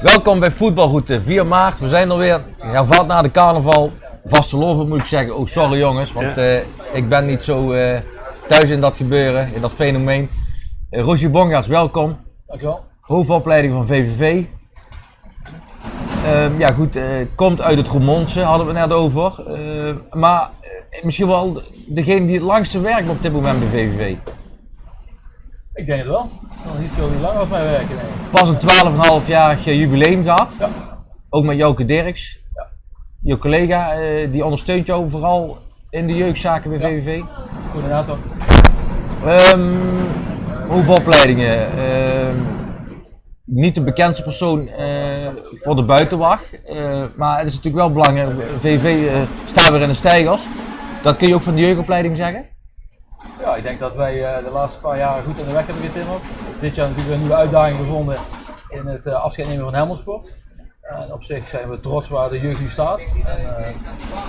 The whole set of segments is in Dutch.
Welkom bij Voetbalroute 4 maart. We zijn er weer. Ja, valt na de carnaval. Vastelovend moet ik zeggen. Oh, sorry jongens, want ik ben niet zo thuis in dat gebeuren, in dat fenomeen. Roger Bongaerts, welkom. Dankjewel. Hoofdopleiding van VVV. Ja goed, komt uit het Roermondse, hadden we het net over. Maar misschien wel degene die het langste werkt op dit moment bij VVV. Ik denk het wel. Nog niet veel langer als mij werken. Nee. Pas een 12,5-jarig jubileum gehad. Ja. Ook met Jouke Dirks. Ja. Je collega, die ondersteunt jou vooral in de jeugdzaken bij VVV. Coördinator. Hoeveel opleidingen? Niet de bekendste persoon voor de buitenwacht. Maar het is natuurlijk wel belangrijk. VVV staat weer in de stijgers. Dat kun je ook van de jeugdopleiding zeggen? Ja, ik denk dat wij de laatste paar jaren goed in de weg hebben getimmerd. Dit jaar natuurlijk een nieuwe uitdaging gevonden in het afscheid nemen van Helmelsport. En op zich zijn we trots waar de jeugd nu staat. En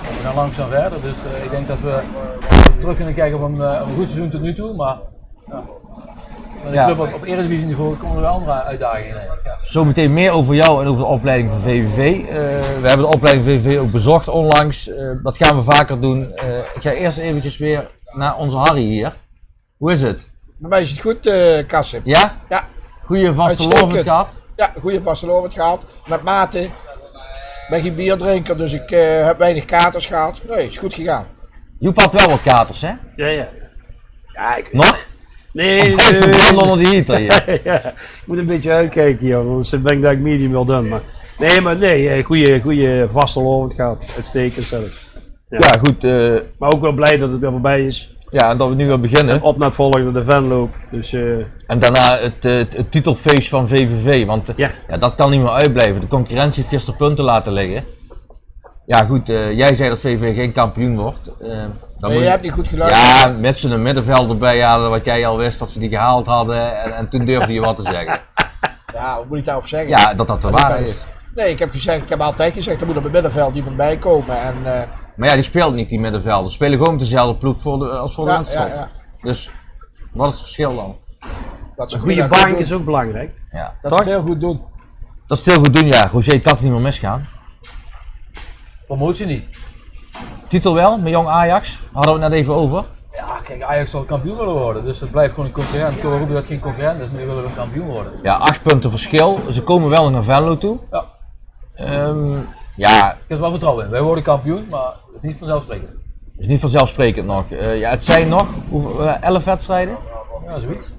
we gaan langzaam verder. Dus ik denk dat we terug kunnen kijken op een goed seizoen tot nu toe. Maar met de club op Eredivisie niveau komen er wel andere uitdagingen in. Ja. Zometeen meer over jou en over de opleiding van VVV. We hebben de opleiding van VVV ook bezocht onlangs. Dat gaan we vaker doen. Ik ga eerst eventjes weer naar onze Harry hier. Hoe is het? Bij mij is het goed, Kassim. Ja? Ja. Goeie vastelovend gehad? Ja, goede vastelovend gehad. Met maten. Ik ben geen bierdrinker, dus ik heb weinig katers gehad. Nee, het is goed gegaan. Joep had wel wat katers, hè? Ja. Nog? Nee, Brand onder de heater hier. ja, ik moet een beetje uitkijken hier, anders denk ik dat ik medium wel done. Maar goede vastelovend gehad. Uitstekend zelfs. Ja, goed. Maar ook wel blij dat het weer voorbij is. Ja, en dat we nu weer beginnen. En op naar het volgende, de Venloop. Dus, en daarna het titelfeest van VVV, want ja, dat kan niet meer uitblijven. De concurrentie heeft gisteren punten laten liggen. Ja goed, jij zei dat VVV geen kampioen wordt. Nee, je hebt niet goed geluisterd. Ja, met z'n een middenvelder bij hadden, wat jij al wist dat ze die gehaald hadden en toen durfde je wat te zeggen. Ja, wat moet ik daarop zeggen? Ja, dat de waarheid is. Nee, ik heb altijd gezegd, er moet op het middenveld iemand bij komen. En, maar ja, die speelt niet die middenvelder. Ze spelen gewoon dezelfde ploeg als voor de Randstad. Ja. Dus, wat is het verschil dan? Dat een goede bank is ook belangrijk. Ja. Dat ze het heel goed doen. Dat is het heel goed doen, ja. Roger kan het niet meer misgaan. Promotie niet. Titel wel, met Jong Ajax. Hadden we het net even over. Ja, kijk, Ajax zal kampioen willen worden, dus het blijft gewoon een concurrent. Ik kan wel roepen dat het geen concurrent is, maar die willen een kampioen worden. Ja, 8 punten verschil. Ze komen wel naar Venlo toe. Ja. Ja. Ik heb er wel vertrouwen in. Wij worden kampioen, maar het is niet vanzelfsprekend. Het is niet vanzelfsprekend nog. Ja, het zijn nog 11 wedstrijden. Ja, zoiets.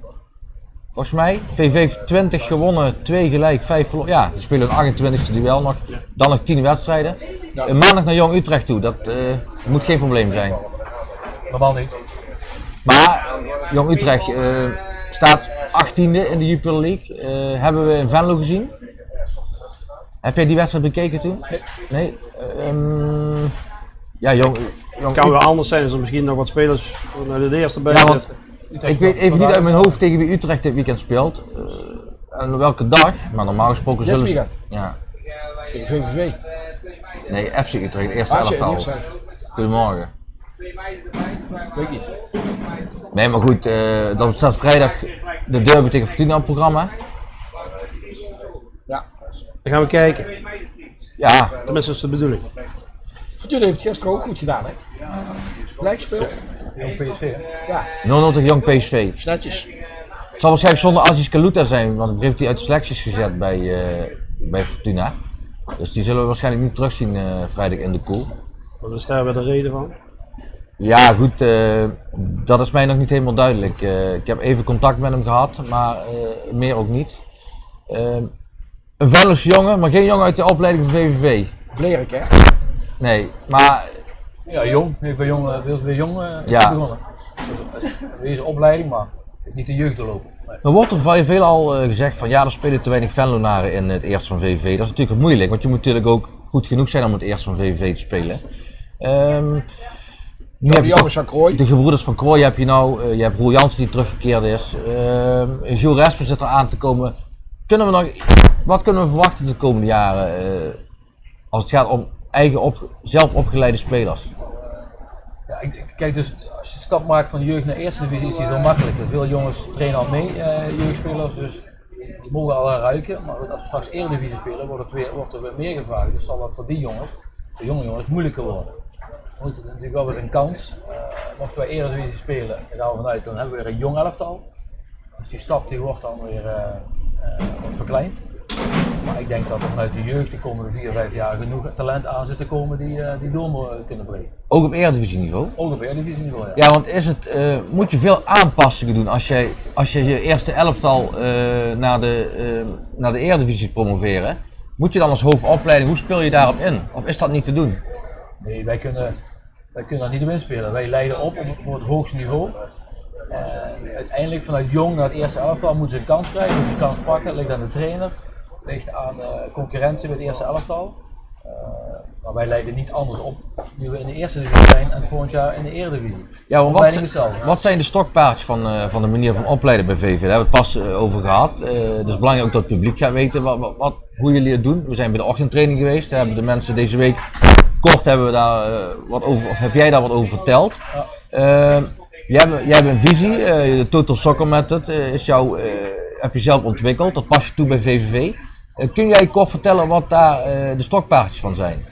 Volgens mij. VV heeft 20 gewonnen, 2 gelijk, 5 verloren. Ja, ze spelen een 28e duel nog. Dan nog 10 wedstrijden. Ja. Maandag naar Jong Utrecht toe. Dat moet geen probleem zijn. Normaal niet. Maar Jong Utrecht staat 18e in de Jupiler League. Hebben we in Venlo gezien. Heb jij die wedstrijd bekeken toen? Nee. Ja, Jong Het kan wel anders zijn als er misschien nog wat spelers naar de eerste bij zitten. Ik weet even niet uit mijn hoofd tegen wie Utrecht dit weekend speelt. En welke dag, maar normaal gesproken zullen ze... Ja. Tegen VVV. Nee, FC Utrecht, de eerste elftal. Goedemorgen. Weet ik niet. Nee, maar goed, dan staat vrijdag de derby tegen Fortuna op het programma. Ja. Dan gaan we kijken. Ja. Tenminste, dat is de bedoeling. Fortuna heeft het gisteren ook goed gedaan, hè? Gelijk gespeeld. Jong PSV. Ja. 0-0 tegen Jong PSV. Netjes. Het zal waarschijnlijk zonder Aziz Kaluta zijn, want die heeft hij uit de selecties gezet bij Fortuna. Dus die zullen we waarschijnlijk niet terugzien vrijdag in de koel. Wat is daar weer de reden van? Ja goed, dat is mij nog niet helemaal duidelijk. Ik heb even contact met hem gehad, maar meer ook niet. Een Venlose jongen, maar geen jongen uit de opleiding van VVV. Blerik, hè? Nee, maar... Ja, Jong. Heeft bij Jong, begonnen. Deze opleiding, maar heeft niet de jeugd te lopen. Nee. Er wordt er veel al gezegd van ja, er spelen te weinig Venlonaren in het eerste van VVV. Dat is natuurlijk moeilijk, want je moet natuurlijk ook goed genoeg zijn om het eerste van VVV te spelen. De jongens van Krooi. De gebroeders van Krooi heb je nou, je hebt Roel Jansen die teruggekeerd is. Jules Respen zit er aan te komen. Wat kunnen we verwachten de komende jaren als het gaat om zelf opgeleide spelers? Ja, kijk, dus als je de stap maakt van de jeugd naar eerste divisie is die zo makkelijk. Veel jongens trainen al mee, jeugdspelers. Dus die mogen al ruiken, maar als we straks Eredivisie spelen wordt er weer meer gevraagd. Dus zal dat voor die jongens, de jonge jongens, moeilijker worden. Het is natuurlijk wel weer een kans. Mochten wij Eredivisie spelen, daar gaan we vanuit, dan hebben we weer een jong elftal. Dus die stap die wordt dan weer wat verkleind. Maar ik denk dat er vanuit de jeugd de komende 4-5 jaar genoeg talent aan zit te komen die door kunnen breken. Ook op Eredivisieniveau? Ook op Eredivisie-niveau, ja. Ja, want moet je veel aanpassingen doen als je je eerste elftal naar de Eredivisie promoveren? Moet je dan als hoofdopleiding, hoe speel je daarop in? Of is dat niet te doen? Nee, wij kunnen daar niet op inspelen. Wij leiden op voor het hoogste niveau. Uiteindelijk vanuit jong naar het eerste elftal moeten ze een kans krijgen, moeten ze een kans pakken. Het ligt aan de trainer, het ligt aan concurrentie met het eerste elftal. Maar wij leiden niet anders op nu we in de eerste divisie zijn en volgend jaar in de Eredivisie. Ja, maar wat zijn de stokpaardjes van de manier van opleiden bij VV? Daar hebben we het pas over gehad. Het is belangrijk ook dat het publiek gaat weten hoe jullie het doen. We zijn bij de ochtendtraining geweest, daar hebben de mensen deze week kort hebben we daar wat over, of heb jij daar wat over verteld? Ja. Jij hebt een visie, de Total Soccer Method heb je zelf ontwikkeld, dat pas je toe bij VVV. Kun jij kort vertellen wat daar de stokpaardjes van zijn?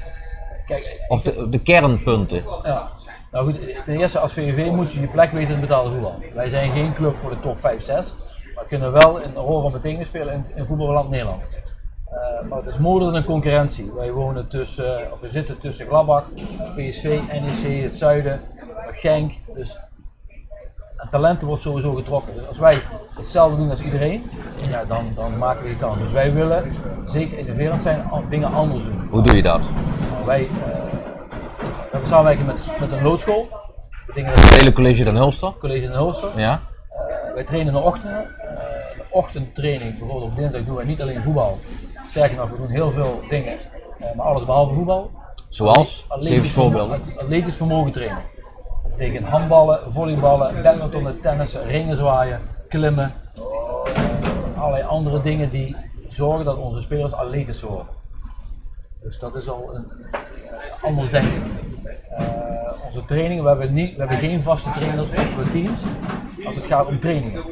Kijk, of de kernpunten? Ja. Nou goed, ten eerste als VVV moet je je plek weten in het betaalde voetbal. Wij zijn geen club voor de top 5, 6, maar kunnen wel een rol van betekenis spelen in voetballand Nederland. Maar het is mooier dan een concurrentie. We zitten tussen Gladbach, PSV, NEC, het Zuiden, Genk. Dus talenten wordt sowieso getrokken. Dus als wij hetzelfde doen als iedereen, ja, dan maken we die kans. Dus wij willen zeker innoverend zijn, dingen anders doen. Hoe doe je dat? Nou, wij hebben samenwerking met een loodschool. Het hele college Den Hulster? College Den Hulster. Ja. Wij trainen in de ochtenden. De ochtendtraining, bijvoorbeeld op dinsdag, doen wij niet alleen voetbal. Sterker nog, we doen heel veel dingen, maar alles behalve voetbal. Zoals? Geef eens voorbeelden. Atletisch vermogen trainen. Dat betekent handballen, volleyballen, badmintonnen, tennissen, ringen zwaaien, klimmen. Allerlei andere dingen die zorgen dat onze spelers atletisch worden. Dus dat is al een anders denken. Onze trainingen, we hebben geen vaste trainers op teams als het gaat om trainingen.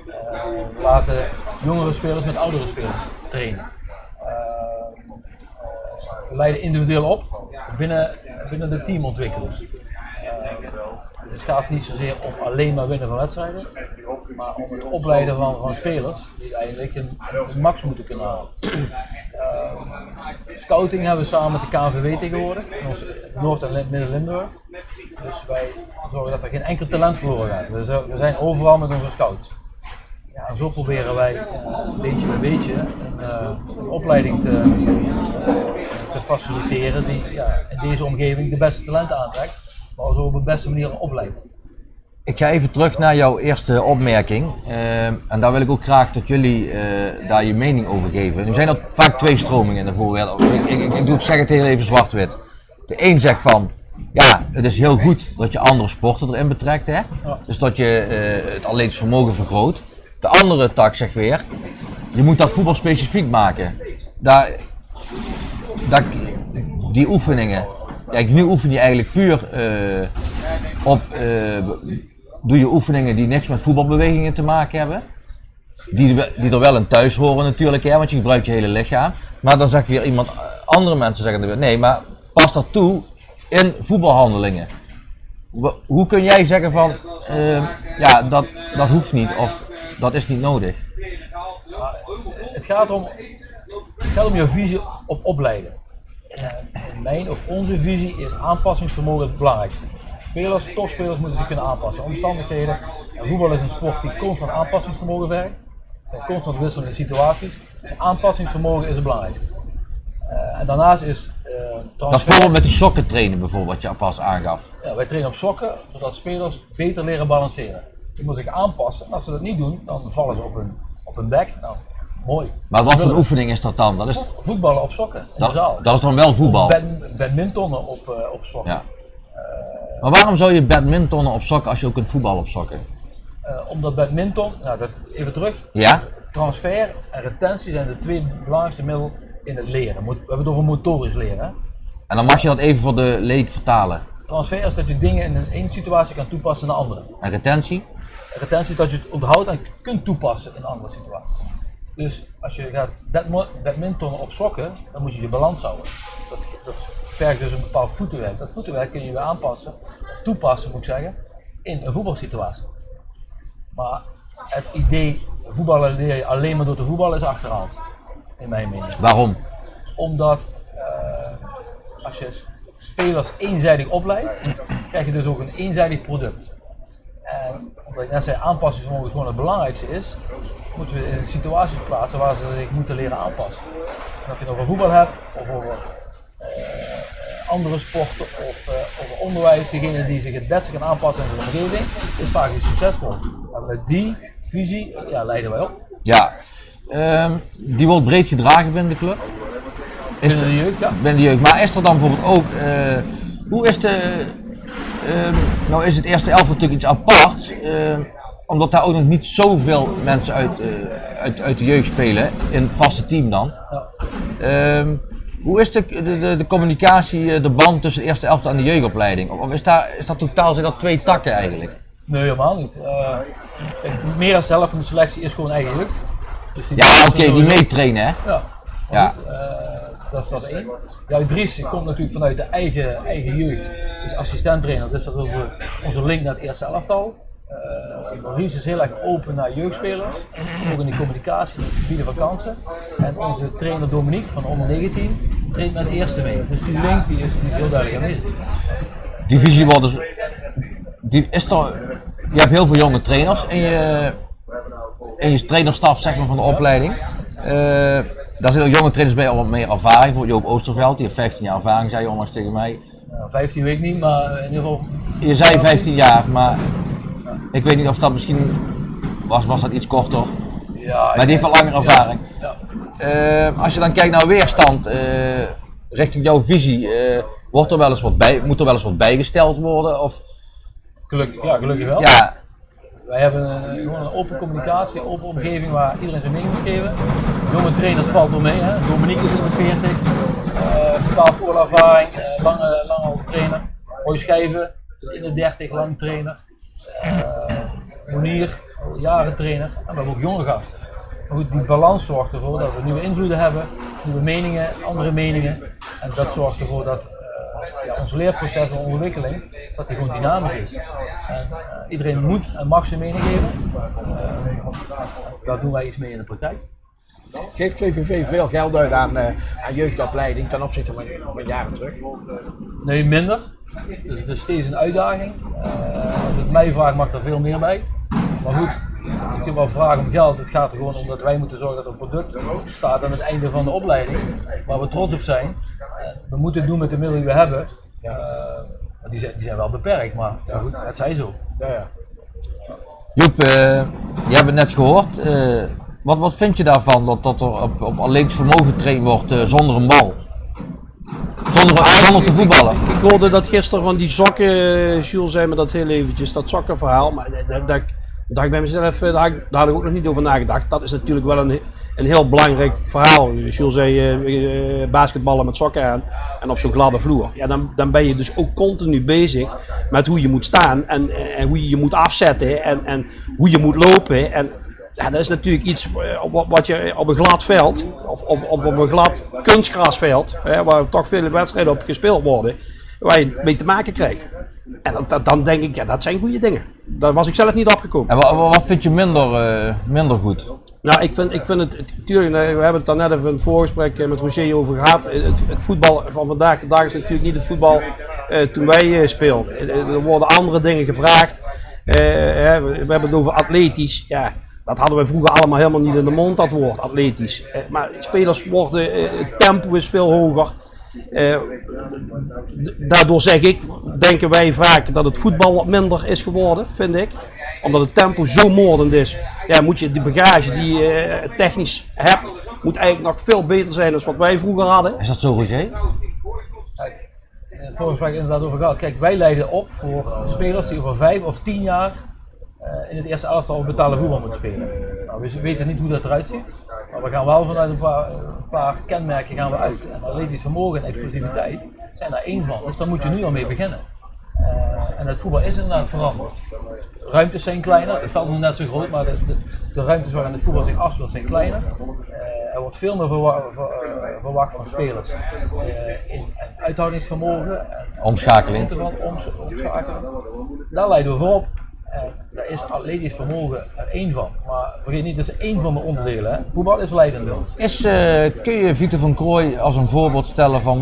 We laten jongere spelers met oudere spelers trainen. We leiden individueel op binnen de teamontwikkeling. Dus het gaat niet zozeer om alleen maar winnen van wedstrijden, maar om het opleiden van spelers die eigenlijk een max moeten kunnen halen. Scouting hebben we samen met de KNVB tegenwoordig, in ons Noord- en Midden-Limburg. Dus wij zorgen dat er geen enkel talent verloren gaat. We zijn overal met onze scouts. Ja, en zo proberen wij beetje bij beetje een opleiding te faciliteren die in deze omgeving de beste talenten aantrekt, maar zo op de beste manier opleidt. Ik ga even terug naar jouw eerste opmerking en daar wil ik ook graag dat jullie daar je mening over geven. Nu zijn er vaak twee stromingen in de voorwereld. Ik zeg het heel even zwart-wit. De een zegt van, ja, het is heel goed dat je andere sporten erin betrekt, hè? Ja. Dus dat je het atletisch vermogen vergroot. De andere tak zegt weer, je moet dat voetbal specifiek maken. Die oefeningen, kijk, nu oefen je eigenlijk puur doe je oefeningen die niks met voetbalbewegingen te maken hebben. Die er wel in thuis horen natuurlijk, hè, want je gebruikt je hele lichaam. Maar dan zegt weer andere mensen zeggen weer, nee, maar pas dat toe in voetbalhandelingen. Hoe kun jij zeggen van, dat hoeft niet of dat is niet nodig? Het gaat om je visie op opleiden. Mijn of onze visie is aanpassingsvermogen het belangrijkste. Topspelers moeten zich kunnen aanpassen aan omstandigheden. Voetbal is een sport die constant aanpassingsvermogen vergt. Het zijn constant wisselende situaties. Dus aanpassingsvermogen is het belangrijkste. En daarnaast is dat voorbeeld met die sokken trainen bijvoorbeeld, wat je pas aangaf. Ja, wij trainen op sokken, zodat spelers beter leren balanceren. Die moeten zich aanpassen. En als ze dat niet doen, dan vallen ze op hun bek. Nou, mooi. Maar wat voor oefening is dat dan? Dat is voetballen op sokken in de zaal. Dat is dan wel voetbal? Badmintonnen op sokken. Ja. Maar waarom zou je badmintonnen op sokken als je ook kunt voetballen op sokken? Omdat badminton, even terug. Ja? Transfer en retentie zijn de twee belangrijkste middelen in het leren. We hebben het over motorisch leren. Hè? En dan mag je dat even voor de leek vertalen. Transfer is dat je dingen in een ene situatie kan toepassen in een andere. En retentie? Retentie is dat je het onthoudt en kunt toepassen in een andere situatie. Dus als je gaat badmintonnen op sokken, dan moet je je balans houden. Dat vergt dus een bepaald voetenwerk. Dat voetenwerk kun je weer aanpassen, of toepassen moet ik zeggen, in een voetbalsituatie. Maar het idee voetballen leer je alleen maar door te voetballen is achterhaald, in mijn mening. Waarom? Omdat als je spelers eenzijdig opleidt, krijg je dus ook een eenzijdig product. En wat ik net zei, aanpassingsvermogen gewoon het belangrijkste is, moeten we in situaties plaatsen waar ze zich moeten leren aanpassen. En of je het over voetbal hebt, of over andere sporten, of over onderwijs, degene die zich het beste kan aanpassen in de omgeving, is vaak iets succesvol. En vanuit die visie leiden wij op. Ja, die wordt breed gedragen binnen de club. Binnen de jeugd, ja. Binnen de jeugd. Maar is er dan bijvoorbeeld ook, hoe is nou is het eerste elftal natuurlijk iets aparts, omdat daar ook nog niet zoveel mensen uit de jeugd spelen, in het vaste team dan. Ja. Hoe is de communicatie, de band tussen het eerste elftal en de jeugdopleiding? Of is dat totaal, zijn dat twee takken eigenlijk? Nee, helemaal niet. Meer dan zelf van de selectie is gewoon eigen jeugd. Dus Ja, oké, die meetrainen hè? Ja. Ja. Dat is één. Ja, Dries komt natuurlijk vanuit de eigen jeugd. Is assistent-trainer, dus dat is onze link naar het eerste elftal. Maurice is heel erg open naar jeugdspelers, ook in de communicatie, het bieden van kansen. En onze trainer Dominique van de onder 19 treedt met het eerste mee. Dus die link die is heel duidelijk aanwezig. Divisie wordt dus, je hebt heel veel jonge trainers in je trainerstaf zeg maar, van de opleiding. Daar zitten ook jonge trainers bij al wat meer ervaring. Bijvoorbeeld Joop Oosterveld, die heeft 15 jaar ervaring, zei je onlangs tegen mij. 15 weet ik niet, maar in ieder geval... Je zei 15 jaar, maar ik weet niet of dat misschien was dat iets korter. Ja, Maar die heeft wel langer ervaring. Ja. Als je dan kijkt naar weerstand richting jouw visie, moet er wel eens wat bijgesteld worden? Of, Gelukkig wel. ja, Wij hebben gewoon een open communicatie, een open omgeving waar iedereen zijn mening moet geven. Jonge trainers valt door mee, hè. Dominique is in de 40, totaal voorervaring, lange al trainer. Roy Schijven is in de 30, lang trainer. Monier, al jaren trainer. En we hebben ook jonge gasten. Maar goed, die balans zorgt ervoor dat we nieuwe invloeden hebben, nieuwe meningen, andere meningen. En dat zorgt ervoor dat ons leerproces en ontwikkeling, dat die gewoon dynamisch is. En iedereen moet en mag zijn mening geven. Daar doen wij iets mee in de praktijk. Geeft VVV veel geld uit aan jeugdopleiding ten opzichte van jaren terug? Nee, minder. Dus het is steeds een uitdaging. Als je het mij vraagt, mag er veel meer bij. Maar goed, je kunt wel vragen om geld. Het gaat er gewoon om dat wij moeten zorgen dat er een product staat aan het einde van de opleiding, waar we trots op zijn. We moeten het doen met de middelen die we hebben. Die zijn wel beperkt, maar goed, het zij zo. Ja. Joep, je hebt het net gehoord. Wat vind je daarvan dat er op atletisch vermogen getraind wordt zonder een bal? Zonder te voetballen? Ik hoorde dat gisteren van die sokken, Jules zei me dat heel eventjes, dat sokkenverhaal. Maar dat dacht bij mezelf, daar had ik ook nog niet over nagedacht. Dat is natuurlijk wel een heel belangrijk verhaal. Jules zei basketballen met sokken aan en op zo'n gladde vloer. Ja, dan ben je dus ook continu bezig met hoe je moet staan en hoe je moet afzetten en hoe je moet lopen. En ja, dat is natuurlijk iets wat je op een glad veld, of op een glad kunstgrasveld, waar toch veel wedstrijden op gespeeld worden, waar je mee te maken krijgt. En dan denk ik, ja, dat zijn goede dingen. Daar was ik zelf niet opgekomen. En wat vind je minder goed? Nou, ik vind het, tuurlijk, we hebben het daar net even in het voorgesprek met Roger over gehad. Het voetbal van vandaag de dag is natuurlijk niet het voetbal toen wij speelden. Er worden andere dingen gevraagd. We hebben het over atletisch. Ja, dat hadden we vroeger allemaal helemaal niet in de mond, dat woord, atletisch. Maar spelers worden, het tempo is veel hoger. Daardoor denken wij vaak dat het voetbal wat minder is geworden, vind ik. Omdat het tempo zo moordend is. Ja, moet je die bagage die je technisch hebt, moet eigenlijk nog veel beter zijn dan wat wij vroeger hadden. Is dat zo, Roger? Het voorgesprek inderdaad over gehad. Kijk, wij leiden op voor spelers die over 5 of 10 jaar in het eerste elftal betalen voetbal moeten spelen. Nou, we weten niet hoe dat eruit ziet, maar we gaan wel vanuit een paar kenmerken gaan we uit. En atletisch vermogen en explosiviteit zijn daar één van, dus daar moet je nu al mee beginnen. En het voetbal is inderdaad veranderd. Ruimtes zijn kleiner, het veld is net zo groot, maar de ruimtes waarin het voetbal zich afspeelt zijn kleiner. Er wordt veel meer verwacht van spelers in uithoudingsvermogen. Omschakeling. Omschakelen. Daar leiden we voorop. Daar is atletisch vermogen er één van. Maar vergeet niet, dat is één van de onderdelen. Hè. Voetbal is leidend. Kun je Victor van Crooij als een voorbeeld stellen van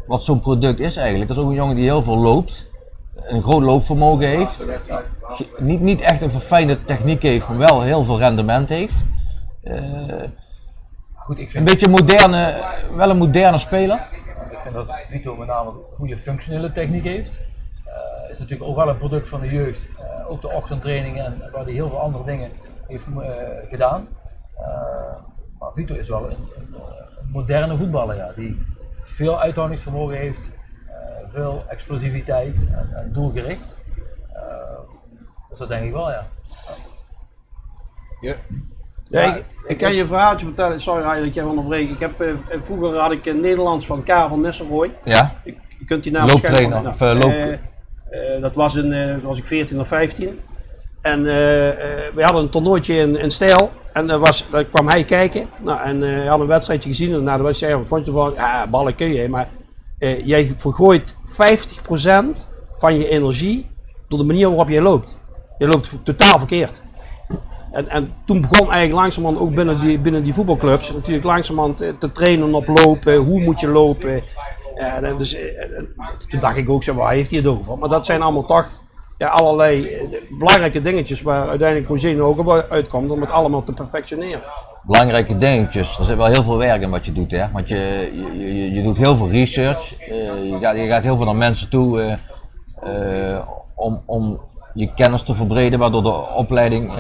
wat zo'n product is eigenlijk? Dat is ook een jongen die heel veel loopt, een groot loopvermogen heeft, niet echt een verfijnde techniek heeft, maar wel heel veel rendement heeft. Goed, ik vind Een beetje wel een moderne speler. Ik vind dat Vito met name een goede functionele techniek heeft. Is natuurlijk ook wel een product van de jeugd. Ook de ochtendtrainingen en waar hij heel veel andere dingen heeft gedaan. Maar Vito is wel een moderne voetballer, ja, die veel uithoudingsvermogen heeft, veel explosiviteit en doelgericht. Dus dat denk ik wel, ja. Ja, ik kan je een verhaaltje vertellen, sorry dat ik je onderbreek. Vroeger had ik Nederlands van Karel van Nistelrooy. Ja, Je kunt die naam looptrainer. waarschijnlijk dat was was ik 14 of 15. En we hadden een toernooitje in Stijl. En daar kwam hij kijken. Nou, en hij had een wedstrijdje gezien. En na de wedstrijd zei hij, wat vond je ervan? Ja, ballen kun je. Maar jij vergooit 50% van je energie door de manier waarop jij loopt. Je loopt totaal verkeerd. En toen begon eigenlijk langzamerhand ook binnen die voetbalclubs natuurlijk langzamerhand te trainen op lopen. Hoe moet je lopen? Toen dacht ik ook, zo, waar heeft hij het over? Maar dat zijn allemaal toch allerlei belangrijke dingetjes waar uiteindelijk Roger ook op uitkomt om het allemaal te perfectioneren. Belangrijke dingetjes. Er zit wel heel veel werk in wat je doet, hè? Want je doet heel veel research. Je gaat heel veel naar mensen toe om je kennis te verbreden, waardoor de opleiding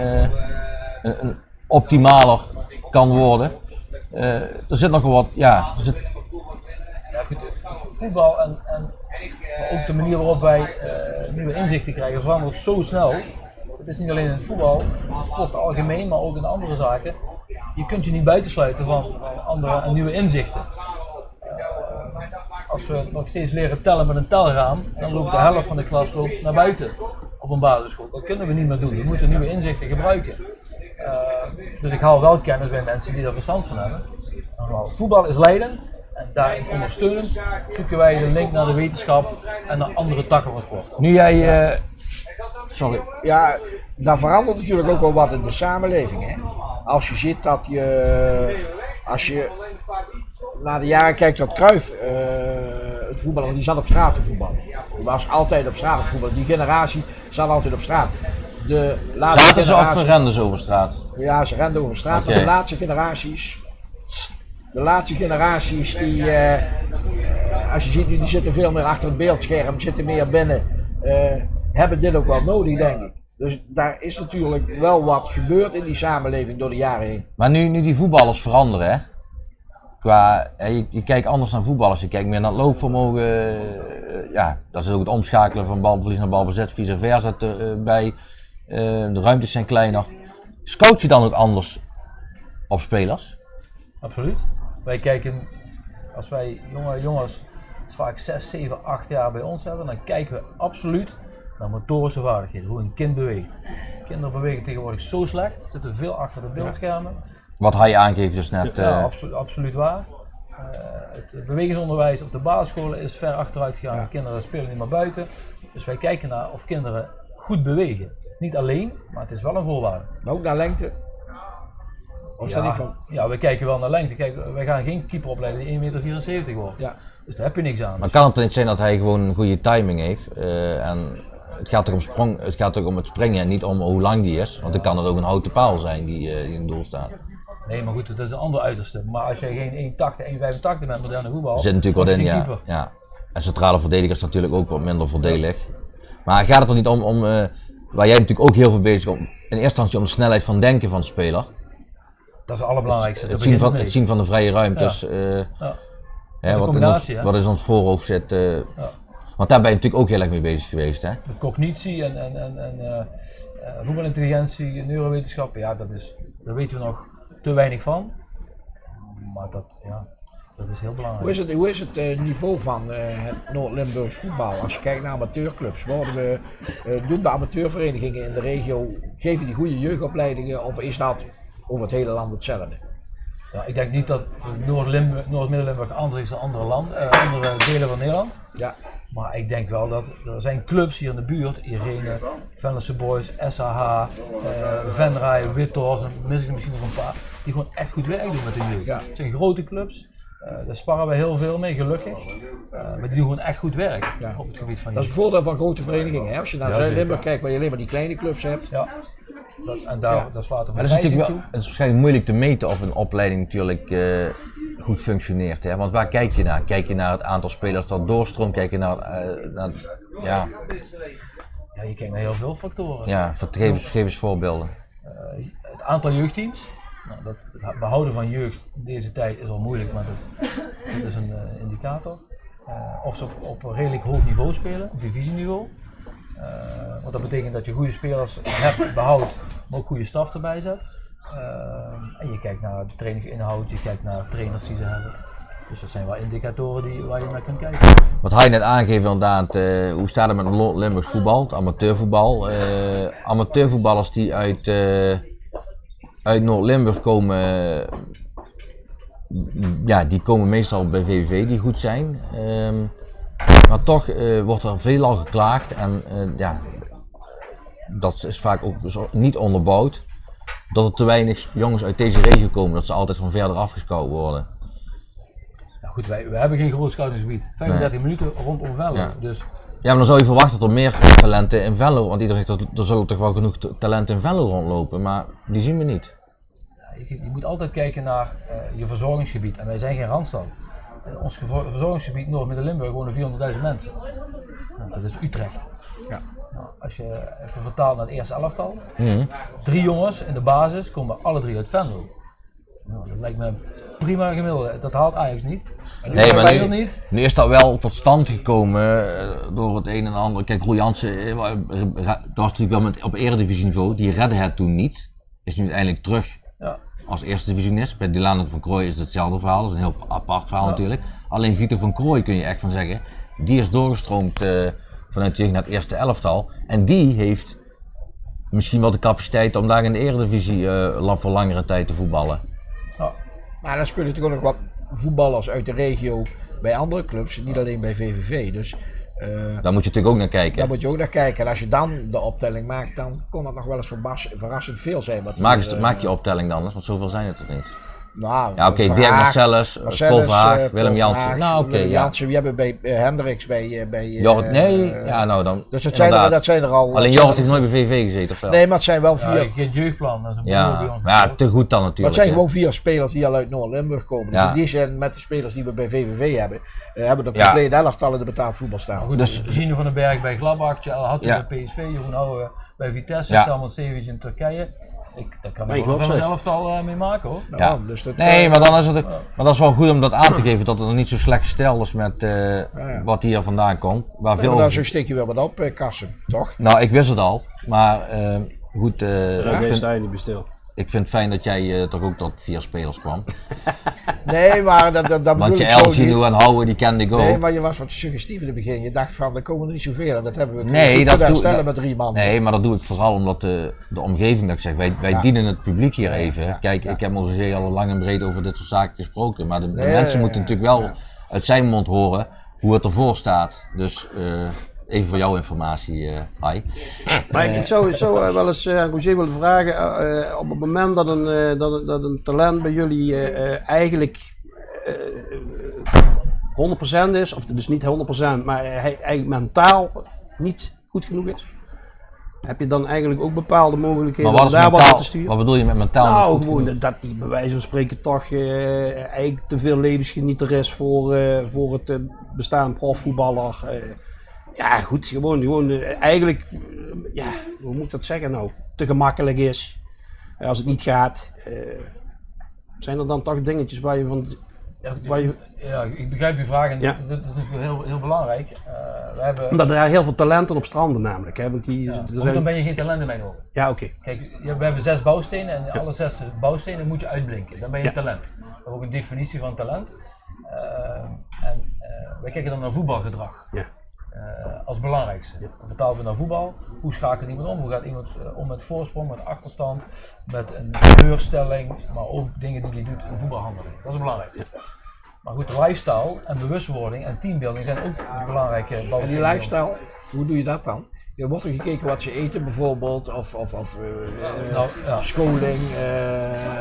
een optimaler kan worden. Er zit nog wat, Ja goed, voetbal en maar ook de manier waarop wij nieuwe inzichten krijgen verandert zo snel. Het is niet alleen in het voetbal, sport algemeen, maar ook in andere zaken. Je kunt je niet buitensluiten van andere en nieuwe inzichten. Als we nog steeds leren tellen met een telraam, dan loopt de helft van de klas naar buiten op een basisschool. Dat kunnen we niet meer doen. We moeten nieuwe inzichten gebruiken. Dus ik haal wel kennis bij mensen die daar verstand van hebben. Voetbal is leidend. En daarin ondersteunend zoeken wij de link naar de wetenschap en naar andere takken van sport. Nu jij, sorry. Ja, daar verandert natuurlijk ook wel wat in de samenleving. Hè? Als je ziet dat als je naar de jaren kijkt dat Cruijff het voetballen, die zat op straat te voetballen. Die was altijd op straat te voetballen. Die generatie zat altijd op straat. Zaten ze of renden ze over straat? Ja, ze renden over straat. Okay. Maar de laatste generaties die, als je ziet, die zitten veel meer achter het beeldscherm, zitten meer binnen, hebben dit ook wel nodig, denk ik. Dus daar is natuurlijk wel wat gebeurd in die samenleving door de jaren heen. Maar nu die voetballers veranderen, hè? Je kijkt anders naar voetballers, je kijkt meer naar het loopvermogen. Dat is ook het omschakelen van balverlies naar balbezet, vice versa bij. De ruimtes zijn kleiner. Scout je dan ook anders op spelers? Absoluut. Wij kijken, als wij jonge jongens vaak 6, 7, 8 jaar bij ons hebben, dan kijken we absoluut naar motorische vaardigheden, hoe een kind beweegt. Kinderen bewegen tegenwoordig zo slecht, zitten veel achter de beeldschermen. Wat hij aangeeft dus net. Ja, absoluut waar. Het bewegingsonderwijs op de basisscholen is ver achteruit gegaan. Ja. Kinderen spelen niet meer buiten. Dus wij kijken naar of kinderen goed bewegen. Niet alleen, maar het is wel een voorwaarde. Maar ook naar lengte? Of ja, niet van? Ja, we kijken wel naar lengte. Kijk, wij gaan geen keeper opleiden die 1,74 meter wordt. Ja. Dus daar heb je niks aan. Maar kan het niet zijn dat hij gewoon een goede timing heeft? En het gaat toch om het springen en niet om hoe lang die is. Want dan kan het ook een houten paal zijn die in het doel staat. Nee, maar goed, dat is een ander uiterste. Maar als jij geen 1,80, 1,85 bent moderne voetbal, er zit natuurlijk wat in, ja. En centrale verdediger is natuurlijk ook wat minder voordelig. Maar gaat het er niet om waar jij natuurlijk ook heel veel bezig bent, in eerste instantie om de snelheid van denken van de speler? Dat is het allerbelangrijkste. Het zien van de vrije ruimtes. Wat is ons voorhoofd zit. Want daar ben je natuurlijk ook heel erg mee bezig geweest. Hè? De cognitie en voetbalintelligentie, neurowetenschap, ja, daar weten we nog te weinig van. Maar Dat is heel belangrijk. Hoe is het niveau van het Noord-Limburgs voetbal? Als je kijkt naar amateurclubs, doen de amateurverenigingen in de regio, geven die goede jeugdopleidingen of is dat over het hele land hetzelfde? Ja, ik denk niet dat Noord-Midden-Limburg anders is dan andere delen van Nederland. Ja. Maar ik denk wel dat er zijn clubs hier in de buurt, Irene, Venlose Boys, SAH, Venray, Withorst, en mis ik misschien nog een paar, die gewoon echt goed werk doen met de jeugd. Ja. Het zijn grote clubs, daar sparren we heel veel mee, gelukkig. Maar die doen gewoon echt goed werk op het gebied van Dat is het jeugd. voordeel van grote verenigingen. Hè? Als je naar Ja, Zuid-Limburg zeker. kijkt, waar je alleen maar die kleine clubs hebt. Ja, en daar slaat er Maar dat is natuurlijk wel, het is waarschijnlijk moeilijk te meten of een opleiding natuurlijk goed functioneert. Hè? Want waar kijk je naar? Kijk je naar het aantal spelers dat doorstroomt? Kijk je naar Ja, je kijkt naar heel veel factoren. geef eens voorbeelden. Het aantal jeugdteams, nou, het behouden van jeugd in deze tijd is al moeilijk, maar dat is een indicator. Of ze op een redelijk hoog niveau spelen, op divisieniveau. Want dat betekent dat je goede spelers hebt, behoudt, maar ook goede staf erbij zet. En je kijkt naar de trainingsinhoud, je kijkt naar trainers die ze hebben. Dus dat zijn wel indicatoren waar je naar kunt kijken. Wat hij net aangeeft inderdaad, hoe staat het met Limburgs voetbal, het amateurvoetbal? Amateurvoetballers die uit Noord-Limburg komen, die komen meestal bij VVV die goed zijn. Maar toch wordt er veelal geklaagd en dat is vaak ook niet onderbouwd. Dat er te weinig jongens uit deze regio komen, dat ze altijd van verder afgescout worden. Nou goed, wij hebben geen groot scoutingsgebied. 35 minuten rondom Venlo. Ja. Dus Ja, maar dan zou je verwachten dat er meer talenten in Venlo, want iedereen zegt dat er zullen toch wel genoeg talenten in Venlo rondlopen, maar die zien we niet. je moet altijd kijken naar je verzorgingsgebied en wij zijn geen Randstad. Ons verzorgingsgebied Noord-Midden-Limburg wonen 400.000 mensen. Nou, dat is Utrecht. Ja. Nou, als je even vertaalt naar het eerste elftal, 3 jongens in de basis komen alle 3 uit Venlo. Nou, dat lijkt me prima gemiddelde. Dat haalt Ajax niet. Nee, maar Feyenoord niet. nu is dat wel tot stand gekomen door het een en ander. Kijk, Roel Jansen, dat was natuurlijk wel op eredivisieniveau, die redde het toen niet. Is nu uiteindelijk terug Ja. als eerste divisionist. Bij Dylan van Krooij is het hetzelfde verhaal, dat is een heel apart verhaal natuurlijk. Alleen Vito van Krooij kun je echt van zeggen, die is doorgestroomd vanuit de jeugd naar het eerste elftal. En die heeft misschien wel de capaciteit om daar in de eredivisie voor langere tijd te voetballen. Ja. Maar dan spelen natuurlijk ook nog wat voetballers uit de regio bij andere clubs, niet alleen bij VVV. Dus Daar moet je natuurlijk ook naar kijken. daar moet je ook naar kijken. En als je dan de optelling maakt, dan kon dat nog wel eens verrassend veel zijn. Wat Maak je optelling dan eens, want zoveel zijn het er niet. Nou, Ja, oké, Dirk Marcellus, Paul Verhaag, Willem Jansen. Nou, oké, ja. Jansen, we hebben bij Hendricks, bij Jorrit, nee, ja, nou dan. Dus inderdaad. dat zijn er al. Alleen Jorrit heeft nooit bij VV gezeten, of wel? Nee, maar het zijn wel Ja, vier. je hebt jeugdplan, dat is een Ja, behoorlijke maar ja, te goed dan Maar natuurlijk. het zijn hè. gewoon 4 spelers die al uit Noord-Limburg komen. Dus Ja. in die zin, met de spelers die we bij VVV hebben, hebben de Ja. complete elftal in de betaald voetbal staan. Goed, Dus- Gino van den Berg bij Gladbach, Hadtu Ja. bij PSV, Jeroen Houwe bij Vitesse, Ja. Salman Sevic in Turkije. Daar kan Nee, ik wel klopt, een zeg. elftal mee maken hoor. Nou, Ja. dus dat, Nee, maar dan is het, maar dat is wel goed om dat aan te geven dat het er niet zo slecht gesteld is met wat hier vandaan komt. Waar maar veel dan zo steek je wel wat op, Kassen, toch? Nou, ik wist het al, maar goed, sta je niet bestil. ik vind het fijn dat jij toch ook tot 4 spelers kwam. Nee, maar dat bedoel Want je ik zo El, niet. Gino en Houwe, die kende ik ook. Nee, maar je was wat suggestief in het begin. Je dacht van, er komen er niet zoveel en dat hebben we Nee, kunnen dat doe- herstellen dat- met 3 man. Nee, maar dat doe ik vooral omdat de omgeving, dat ik zeg, wij Ja. dienen het publiek hier even. ja, Kijk, ja. ik heb Roger al lang en breed over dit soort zaken gesproken, maar de Nee, mensen moeten ja, natuurlijk wel ja. uit zijn mond horen hoe het ervoor staat. Dus even voor jouw informatie, Hai. Maar ik zou wel eens Roger willen vragen, op het moment dat een talent bij jullie eigenlijk 100% is, of dus niet 100%, maar hij eigenlijk mentaal niet goed genoeg is, heb je dan eigenlijk ook bepaalde mogelijkheden Maar om daar wat aan te sturen? wat bedoel je met mentaal? niet Nou, goed gewoon genoeg? dat die bij wijze van spreken toch eigenlijk te veel levensgenieter is voor het bestaan profvoetballer. Ja, goed, gewoon eigenlijk, ja, hoe moet ik dat zeggen nou? Te gemakkelijk is. Als het niet gaat. Zijn er dan toch dingetjes waar je van. Ja, ik begrijp je vraag en Ja. dat is natuurlijk heel, heel belangrijk. We hebben, Omdat er heel veel talenten op stranden namelijk. Hè? Want die, ja, er want zijn... dan ben je geen talent in mijn ogen. Ja, oké. Kijk, we hebben 6 bouwstenen en alle 6 bouwstenen moet je uitblinken. Dan ben je Ja. een talent. We hebben ook een definitie van talent. Wij kijken dan naar voetbalgedrag. Ja. Als belangrijkste. Dan vertalen we naar voetbal. Hoe schakelt iemand om? Hoe gaat iemand om met voorsprong, met achterstand, met een teleurstelling, maar ook dingen die hij doet in voetbalhandeling. Dat is belangrijk. Maar goed, lifestyle en bewustwording en teambuilding zijn ook belangrijke bouwstenen. En die lifestyle, hoe doe je dat dan? Er wordt er gekeken wat ze eten bijvoorbeeld, of scholing.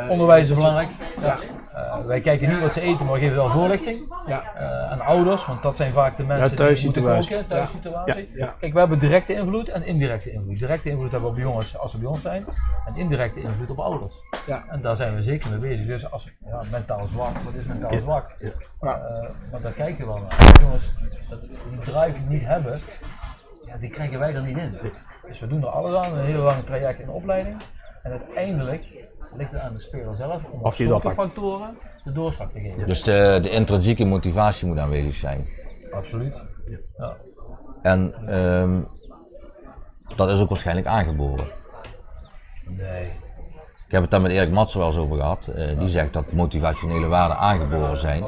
Onderwijs is belangrijk. Ja. Wij kijken niet wat ze eten, maar we geven wel voorlichting. Ja. Aan ouders, want dat zijn vaak de mensen die moeten koken, thuissituatie. Ja. Kijk, we hebben directe invloed en indirecte invloed. Directe invloed hebben we op jongens als ze bij ons zijn, en indirecte invloed op ouders. Ja. En daar zijn we zeker mee bezig. Dus als mentaal zwak, wat is mentaal zwak? Ja. Maar daar kijken we wel naar. Jongens, die drive niet hebben, die krijgen wij er niet in. Dus we doen er alles aan, een hele lange traject in de opleiding. En uiteindelijk ligt het aan de speler zelf om op zulke factoren de doorslag te geven. Dus de intrinsieke motivatie moet aanwezig zijn. Absoluut. Ja. En dat is ook waarschijnlijk aangeboren. Nee. Ik heb het daar met Erik Matsen wel eens over gehad. Die zegt dat motivationele waarden aangeboren zijn.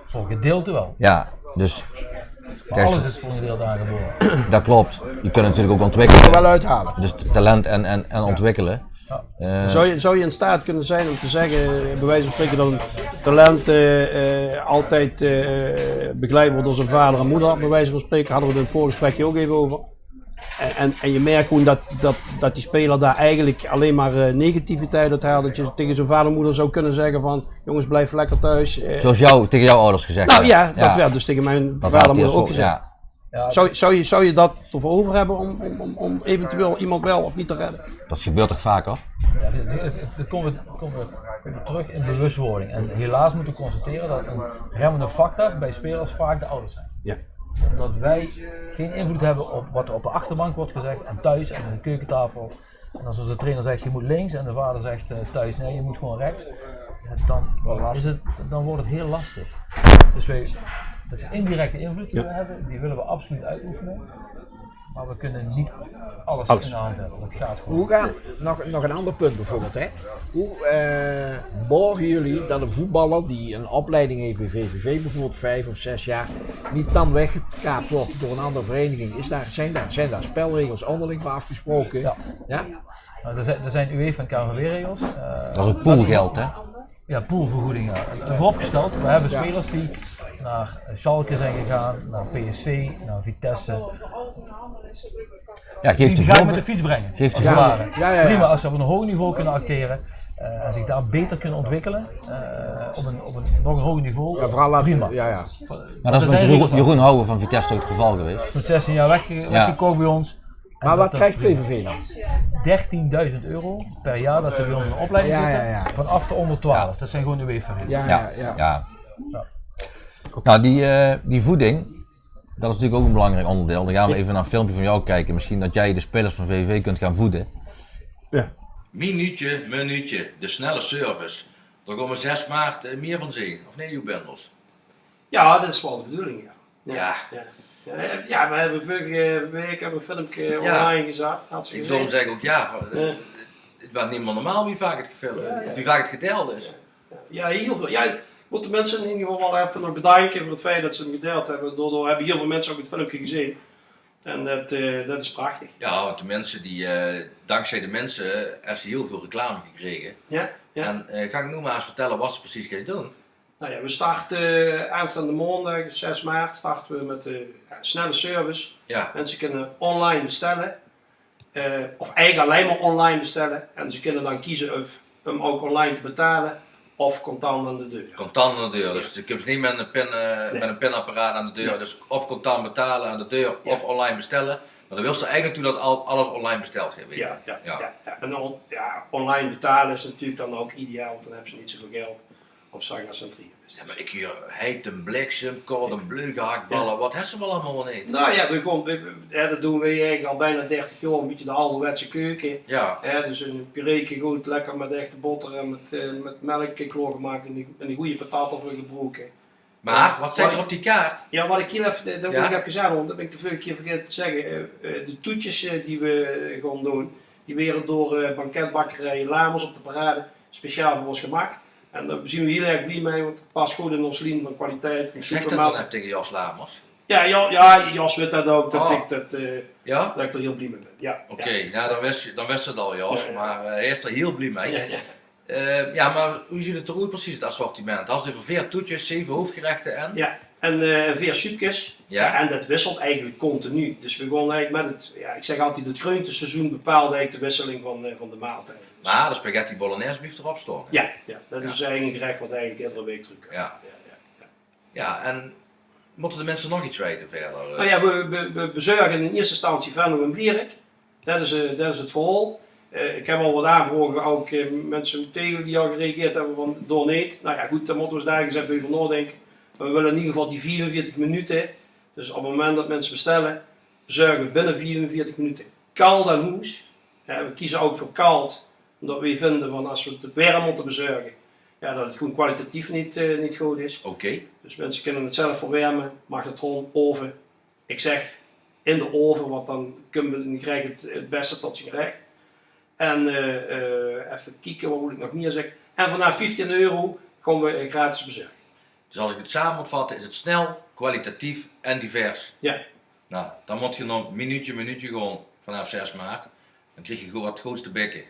Voor een gedeelte wel. Ja, dus Maar alles is voor een gedeelte aangeboren. dat klopt. Je kunt natuurlijk ook er ontwikkelen. wel uithalen. Dus talent en ontwikkelen. Zou je in staat kunnen zijn om te zeggen, bij wijze van spreken, dat een talent altijd begeleid wordt door zijn vader en moeder? Bij wijze van spreken hadden we het in het voorgesprekje ook even over. En je merkt gewoon dat die speler daar eigenlijk alleen maar negativiteit uit haalt. Dat je tegen zijn vader en moeder zou kunnen zeggen van, jongens blijf lekker thuis. Zoals tegen jouw ouders gezegd. Nou ja, dat werd dus tegen mijn Dat vader en had hij moeder ook als- gezegd. ja. Ja, Zou je dat ervoor over hebben om eventueel iemand wel of niet te redden? Dat gebeurt toch vaker? dan komen we terug in bewustwording. En helaas moeten we constateren dat een remmende factor bij spelers vaak de ouders zijn. Ja. Omdat wij geen invloed hebben op wat er op de achterbank wordt gezegd en thuis en aan de keukentafel. En als de trainer zegt je moet links en de vader zegt thuis nee je moet gewoon rechts. Ja, dan wordt het heel lastig. Dus dat is indirecte invloed die we hebben, die willen we absoluut uitoefenen. Maar we kunnen niet alles in de hand hebben, dat gaat gewoon. Hoe gaat, nog een ander punt bijvoorbeeld, hè? Hoe borgen jullie dat een voetballer die een opleiding heeft bij VVV, bijvoorbeeld 5 of 6 jaar, niet dan weggekaapt wordt door een andere vereniging? Zijn daar spelregels onderling voor afgesproken? Ja. Ja? Nou, er zijn UEFA en KNVB-regels. Dat is ook poolgeld, hè? Ja, poolvergoedingen. Vooropgesteld, we hebben spelers die naar Schalke zijn gegaan, naar PSV, naar Vitesse. Ja, geeft Die de ga je met de voorbeeld. fiets brengen. Geeft de Ja. voorbeeld. Ja. Prima als ze op een hoog niveau kunnen acteren en zich daar beter kunnen ontwikkelen, op een nog een hoger niveau. Ja, vooral laten, prima. ja. Maar dat is met Jeroen Houwen van Vitesse ook het geval geweest. Met 16 jaar weggekocht bij ons. En Maar wat dat is krijgt prima. VVV dan? €13.000 per jaar dat ze bij ons in de opleiding Ja, zitten, ja. vanaf de onder 12. Dat zijn gewoon de UEFA-regels. Ja. Nou, die voeding, dat is natuurlijk ook een belangrijk onderdeel. Dan gaan we even naar een filmpje van jou kijken. Misschien dat jij de spelers van VVV kunt gaan voeden. Ja. Minuutje, de snelle service. Dan komen 6 maart meer van zien. Of nee, Bendels? Ja, dat is wel de bedoeling, ja. Ja. Ja, we hebben vorige week een filmpje online gezet. Had ze Ik gezien. zeg ook het was niet meer normaal wie vaak het gefilmd of wie vaak het gedeeld is. Ja, heel veel. Ja, ik moet de mensen in ieder geval wel even nog bedanken voor het feit dat ze hem gedeeld hebben. Daardoor hebben heel veel mensen ook het filmpje gezien. En dat is prachtig. Ja, want de mensen die, dankzij de mensen, hebben ze heel veel reclame gekregen. Ja, ja. En ga ik nu maar eens vertellen wat ze precies gaan doen. Nou ja, we starten aanstaande maandag, 6 maart, starten we met de snelle service. Ja. Mensen kunnen online bestellen. Of eigenlijk alleen maar online bestellen. En ze kunnen dan kiezen of hem ook online te betalen of contant aan de deur. Contant aan de deur, dus je kunt niet met een pinapparaat aan de deur. Nee. Dus of contant betalen aan de deur of online bestellen. Maar dan wil ze eigenlijk toe dat alles online besteld hebben. Ja. En online betalen is natuurlijk dan ook ideaal, want dan hebben ze niet zoveel geld op zak naar Centrië. Ja, maar ik hier heet een bliksem, koud een bleugehaakballen, wat hebben ze wel allemaal niet? Nou ja, dat doen we eigenlijk al bijna 30 jaar, een beetje de ouderwetse keuken. Ja. Dus een pureetje goed, lekker met echte boter en met melk klaargemaakt en die goede patat of gebroken. Maar, wat staat er op die kaart? Ja, wat ik hier even, dat Ja? moet ik even zeggen, want dat ben ik de vorige keer vergeten te zeggen. De toetjes die we gaan doen, die werden door banketbakkerij Lamers op de parade speciaal voor ons gemaakt. En daar zien we heel erg blij mee, want het past goed in ons lijn van kwaliteit, van Zeg dat supermelk. dan even tegen Jos Lamers. Ja, Jos weet dat ook, dat ik Ja? dat ik er heel blij mee ben. Ja. Oké, nou dan wist het al Jos, Ja, ja. maar hij is er heel blij mee. Ja. Ja, maar hoe ziet het er ook precies, het assortiment? Als er 4 toetjes, 7 hoofdgerechten en? Ja, en 4 soepjes. Ja. En dat wisselt eigenlijk continu. Dus we gaan eigenlijk met het, ik zeg altijd, het groenteseizoen bepaalt eigenlijk de wisseling van de maaltijden. Dus, Maar de spaghetti bolognese blijft erop staan. ja, dat is eigenlijk een gerecht wat eigenlijk iedere week terugkomt. Ja. Ja, en moeten de mensen nog iets weten verder? Nou ja, we bezorgen in eerste instantie Venlo en Blierik. Dat is het verhaal. Ik heb al wat aanvragen, ook mensen tegen die al gereageerd hebben van donate. Nou ja goed, daar moeten we eens daar eens even over nadenken. Maar we willen in ieder geval die 44 minuten. Dus op het moment dat mensen bestellen, bezorgen we binnen 44 minuten koud en hoes. We kiezen ook voor koud, omdat we vinden van als we het warm moeten bezorgen, dat het gewoon kwalitatief niet goed is. Oké. Dus mensen kunnen het zelf verwarmen, magnetron, oven. Ik zeg in de oven, want dan krijg je het beste tot je gerecht. En even kijken, wat moet ik nog meer zeggen. En vanaf €15 komen we gratis bezorgen. Dus als ik het samen moet vatten, is het snel, kwalitatief en divers. Ja. Nou, dan moet je nog minuutje gewoon vanaf 6 maart. Dan krijg je gewoon wat grootste bekken.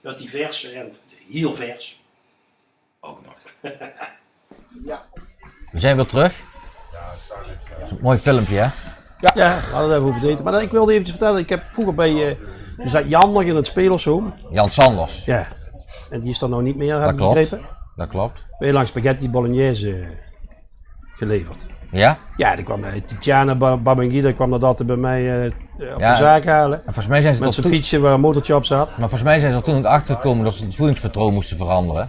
Dat divers en heel vers. Ook nog. We zijn weer terug. Mooi filmpje, hè? Ja, we hadden het even over eten. Maar ik wilde even vertellen, ik heb vroeger bij, toen zat Jan nog in het Spelersroom. Jan Sanders. Ja. En die is er nou niet meer, heb Dat ik klopt. begrepen. Dat klopt. Heel lang spaghetti bolognese geleverd. Ja? Ja, die kwam Tiziana Babangida kwam dat altijd bij mij op Ja. de zaak halen. En volgens mij zijn ze Met er zijn toen, fietsje waar een motortje op zat. maar volgens mij zijn ze er toen ook achter gekomen dat ze het voedingspatroon moesten veranderen.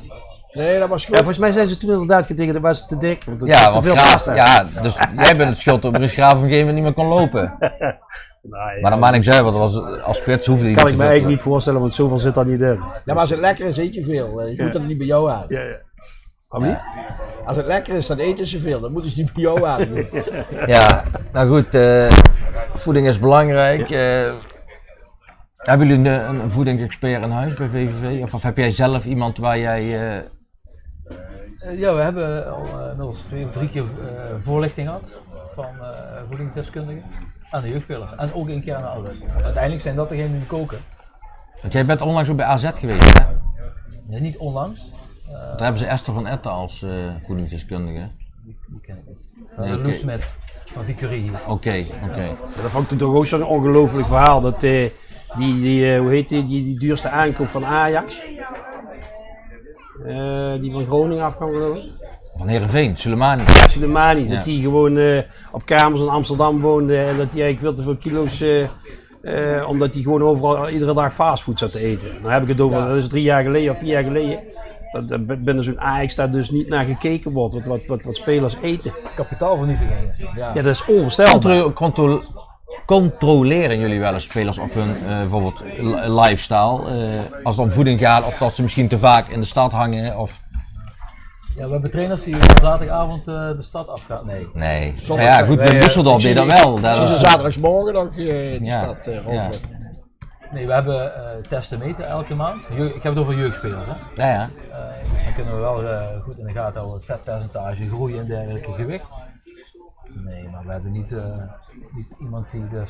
Nee, dat was Ja, goed. volgens mij zijn ze toen inderdaad getekend, dat was te dik. Want het Ja, was te want veel Graaf, pasta. ja, dus jij bent het schuld dat Maurice Graaf op een gegeven moment niet meer kon lopen. Nou, ja, Maar dat maakt niks uit, want als spits hoefde hij kan ik niet me te eigenlijk veel. niet voorstellen, want zoveel zit er niet in. Ja, maar als het lekker is, eet je veel. Je moet er niet bij jou aan. Ja. Waarom niet? Als het lekker is, dan eten ze veel. Dan moeten ze niet bij jou aan. Ja, nou goed, voeding is belangrijk. Hebben jullie een voedingsexpert in huis bij VVV? Of heb jij zelf iemand waar jij... Ja, we hebben al inmiddels 2 of 3 keer voorlichting gehad van voedingsdeskundigen aan de jeugdspelers. En ook 1 keer aan de ouders. Uiteindelijk zijn dat degenen die koken. Want jij bent onlangs ook bij AZ geweest, hè? Ja, niet onlangs. Daar hebben ze Esther van Etten als voedingsdeskundige. Die ken ik niet. Nee, Loes Smet van Vicurie hier. Oké. Ja, dat vond ik toen toch ook zo'n ongelooflijk verhaal. Dat hoe heet die duurste aankoop van Ajax. Die van Groningen af kwam geloof ik. Van Heerenveen, Soleimani. Soleimani, Ja. dat die gewoon op kamers in Amsterdam woonde en dat hij eigenlijk veel te veel kilo's, omdat hij gewoon overal iedere dag fastfood zat te eten. Dan heb ik het over, dat is 3 jaar geleden of 4 jaar geleden. Dat binnen zo'n Ajax daar dus niet naar gekeken wordt, wat spelers eten. Kapitaalvernietiging is. Ja, dat is onvoorstelbaar. Controleren jullie wel eens spelers op hun bijvoorbeeld lifestyle? Als het om voeding gaat, of dat ze misschien te vaak in de stad hangen? Of... Ja, we hebben trainers die op zaterdagavond de stad afgaan. Nee. Nee. Zondag Nou ja, goed, wij, met Düsseldorf deed dat wel. Zie ze zaterdagsmorgen nog in de Ja. stad Ja. rondlopen. Nee, we hebben testen meten elke maand. Ik heb het over jeugdspelers. Hè? Ja. Dus dan kunnen we wel goed in de gaten houden, het vetpercentage, groei en dergelijke gewicht. Nee, maar we hebben niet iemand die de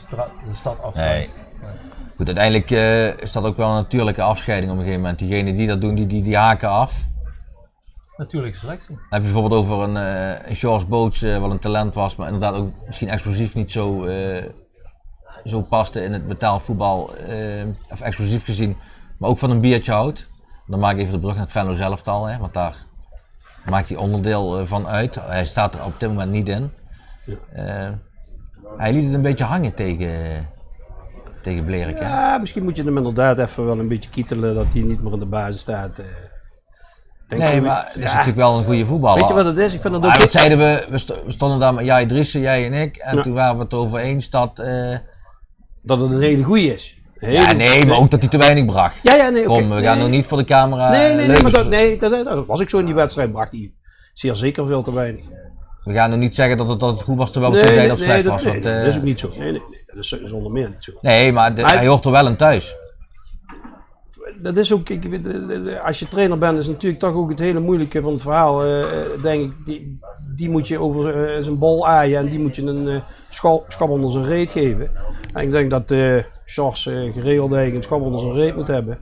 stad afstaat. Nee. Goed, uiteindelijk is dat ook wel een natuurlijke afscheiding op een gegeven moment. Diegenen die dat doen, die haken af. Natuurlijke selectie. Dan heb je bijvoorbeeld over een George Boots, wat een talent was, maar inderdaad ook misschien explosief niet zo paste in het betaald voetbal, of explosief gezien, maar ook van een biertje houdt. Dan maak ik even de brug naar het Venlo zelftal, hè, want daar maakt hij onderdeel van uit. Hij staat er op dit moment niet in. Hij liet het een beetje hangen tegen Blerik. Hè? Ja, misschien moet je hem inderdaad even wel een beetje kietelen dat hij niet meer in de basis staat. Nee, maar het is natuurlijk wel een goede voetballer. Weet je wat het is? Ik vind het ook. Wat zeiden we stonden daar met Jai Driessen, jij en ik, en Ja. toen waren we het over eens dat... Dat het een hele goeie is. Ja, nee, maar ook dat hij te weinig bracht. Ja, nee, oké. Kom, we gaan nog niet voor de camera. Nee, maar leugens- dat was ik zo in die wedstrijd, bracht hij zeer zeker veel te weinig. We gaan nog niet zeggen dat het goed was terwijl we toen zeiden dat het slecht was. Want, dat is ook niet zo. Nee, dat is zonder meer niet zo. nee, maar hij hoort er wel in thuis. dat is ook, als je trainer bent, is natuurlijk toch ook het hele moeilijke van het verhaal. Denk ik, die moet je over zijn bol aaien en die moet je een schop onder zijn reet geven. En ik denk dat Sjors geregeld eigenlijk een schop onder zijn reet moet hebben.